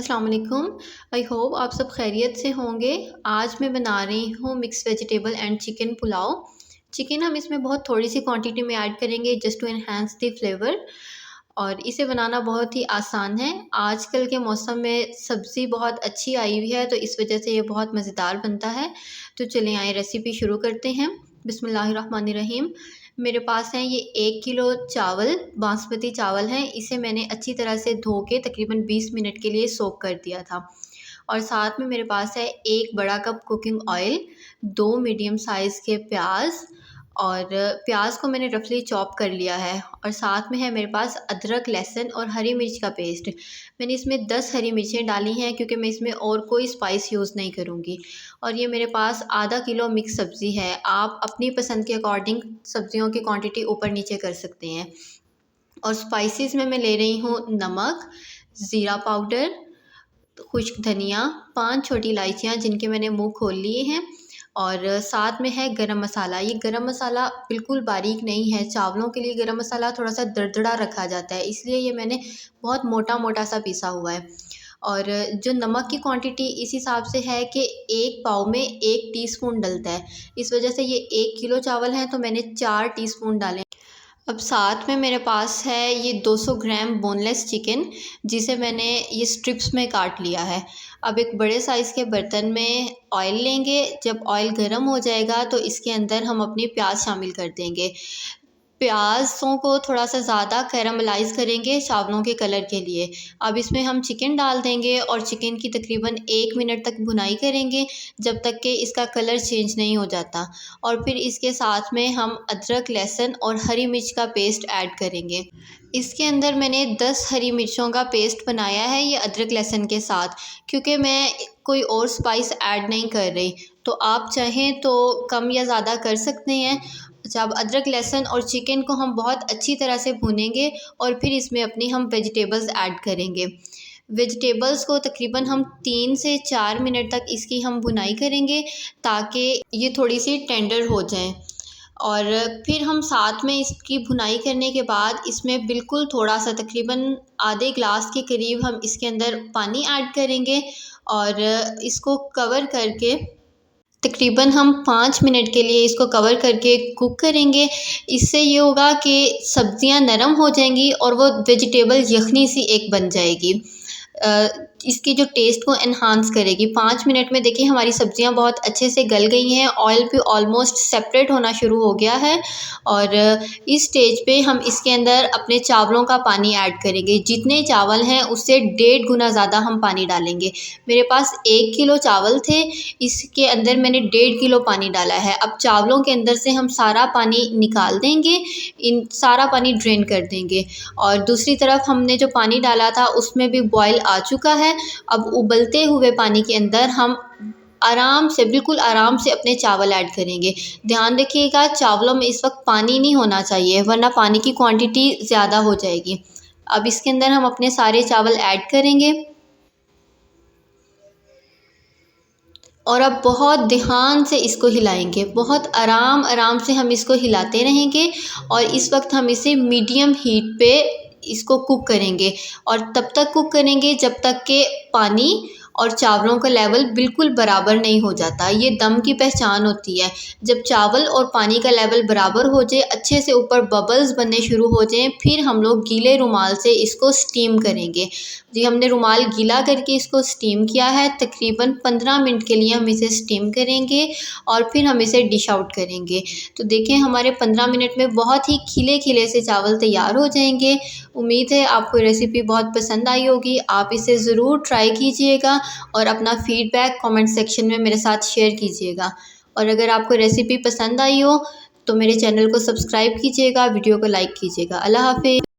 अस्सलाम वालेकुम। I hope आप सब खैरियत से होंगे। आज मैं बना रही हूँ mix vegetable and chicken pulao. Chicken हम इसमें बहुत थोड़ी सी क्वांटिटी में ऐड करेंगे just to enhance the flavour, और इसे बनाना बहुत ही आसान है। आजकल के मौसम में सब्ज़ी बहुत अच्छी आई हुई है, तो इस वजह से ये बहुत मज़ेदार बनता है। तो चलें आए रेसिपी शुरू करते हैं। बिस्मिल्लाहिर्रहमानिर्रहीम। मेरे पास है ये 1 किलो चावल, बासमती चावल हैं। इसे मैंने अच्छी तरह से धो के तकरीबन 20 मिनट के लिए सोक कर दिया था। और साथ में मेरे पास है 1 बड़ा cup cooking oil, 2 medium size के प्याज, और प्याज को मैंने रफली चॉप कर लिया है। और साथ में है मेरे पास अदरक, लहसुन और हरी मिर्च का पेस्ट। मैंने इसमें 10 हरी मिर्चें डाली हैं क्योंकि मैं इसमें और कोई स्पाइस यूज़ नहीं करूँगी। और ये मेरे पास आधा किलो मिक्स सब्ज़ी है। आप अपनी पसंद के अकॉर्डिंग सब्ज़ियों की क्वांटिटी ऊपर नीचे कर सकते हैं। और स्पाइसेस में मैं ले रही हूँ नमक, ज़ीरा पाउडर, खुश्क धनिया, 5 छोटी इलायचियाँ जिनके मैंने मुंह खोल लिए हैं, और साथ में है गरम मसाला। ये गरम मसाला बिल्कुल बारीक नहीं है। चावलों के लिए गरम मसाला थोड़ा सा दरदरा रखा जाता है, इसलिए ये मैंने बहुत मोटा मोटा सा पीसा हुआ है। और जो नमक की क्वांटिटी इस हिसाब से है कि 1 पाव में 1 टीस्पून डलता है। इस वजह से ये 1 किलो चावल हैं तो मैंने 4 टीस्पून डाले। अब साथ में मेरे पास है ये 200 ग्राम बोनलेस चिकन, जिसे मैंने ये स्ट्रिप्स में काट लिया है। अब एक बड़े साइज़ के बर्तन में ऑयल लेंगे। जब ऑयल गर्म हो जाएगा तो इसके अंदर हम अपनी प्याज शामिल कर देंगे। प्याज़ों को थोड़ा सा ज़्यादा कैरामलाइज़ करेंगे चावलों के कलर के लिए। अब इसमें हम चिकन डाल देंगे और चिकन की तकरीबन 1 मिनट तक भुनाई करेंगे, जब तक कि इसका कलर चेंज नहीं हो जाता। और फिर इसके साथ में हम अदरक, लहसुन और हरी मिर्च का पेस्ट ऐड करेंगे। इसके अंदर मैंने 10 हरी मिर्चों का पेस्ट बनाया है ये अदरक लहसुन के साथ, क्योंकि मैं कोई और स्पाइस ऐड नहीं कर रही। तो आप चाहें तो कम या ज़्यादा कर सकते हैं। जब अदरक, लहसुन और चिकन को हम बहुत अच्छी तरह से भूनेंगे और फिर इसमें अपनी हम वेजिटेबल्स ऐड करेंगे। वेजिटेबल्स को तकरीबन हम 3 से 4 मिनट तक इसकी हम भुनाई करेंगे ताकि ये थोड़ी सी टेंडर हो जाएं। और फिर हम साथ में इसकी भुनाई करने के बाद इसमें बिल्कुल थोड़ा सा तकरीबन आधे ग्लास के करीब हम इसके अंदर पानी ऐड करेंगे, और इसको कवर करके तकरीबन हम 5 मिनट के लिए इसको कवर करके कुक करेंगे। इससे ये होगा कि सब्ज़ियां नरम हो जाएंगी और वो वेजिटेबल यखनी सी एक बन जाएगी। इसकी जो टेस्ट को एनहांस करेगी। 5 मिनट में देखिए हमारी सब्ज़ियां बहुत अच्छे से गल गई हैं, ऑयल भी ऑलमोस्ट सेपरेट होना शुरू हो गया है। और इस स्टेज पे हम इसके अंदर अपने चावलों का पानी ऐड करेंगे। जितने चावल हैं उससे 1.5 गुना ज़्यादा हम पानी डालेंगे। मेरे पास 1 किलो चावल थे, इसके अंदर मैंने 1.5 किलो पानी डाला है। अब चावलों के अंदर से हम सारा पानी निकाल देंगे, इन सारा पानी ड्रेन कर देंगे। और दूसरी तरफ हमने जो पानी डाला था उसमें भी बॉयल आ चुका है। अब उबलते हुए पानी के अंदर हम आराम से, बिल्कुल आराम से अपने चावल ऐड करेंगे। ध्यान रखिएगा चावलों में इस वक्त पानी नहीं होना चाहिए, वरना पानी की क्वांटिटी ज़्यादा हो जाएगी। अब इसके अंदर हम अपने सारे चावल ऐड करेंगे और अब बहुत ध्यान से इसको हिलाएंगे। बहुत आराम आराम से हम इसको हिलाते रहेंगे और इस वक्त हम इसे मीडियम हीट पे इसको कुक करेंगे। और तब तक कुक करेंगे जब तक कि पानी और चावलों का लेवल बिल्कुल बराबर नहीं हो जाता। ये दम की पहचान होती है। जब चावल और पानी का लेवल बराबर हो जाए, अच्छे से ऊपर बबल्स बनने शुरू हो जाएं, फिर हम लोग गीले रुमाल से इसको स्टीम करेंगे। जी, हमने रुमाल गीला करके इसको स्टीम किया है। तकरीबन 15 मिनट के लिए हम इसे स्टीम करेंगे और फिर हम इसे डिश आउट करेंगे। तो देखें हमारे 15 मिनट में बहुत ही खिले खिले से चावल तैयार हो जाएंगे। उम्मीद है आपको रेसिपी बहुत पसंद आई होगी। आप इसे ज़रूर ट्राई कीजिएगा और अपना फ़ीडबैक कमेंट सेक्शन में मेरे साथ शेयर कीजिएगा। और अगर आपको रेसिपी पसंद आई हो तो मेरे चैनल को सब्सक्राइब कीजिएगा, वीडियो को लाइक कीजिएगा। अल्लाह हाफ़िज़।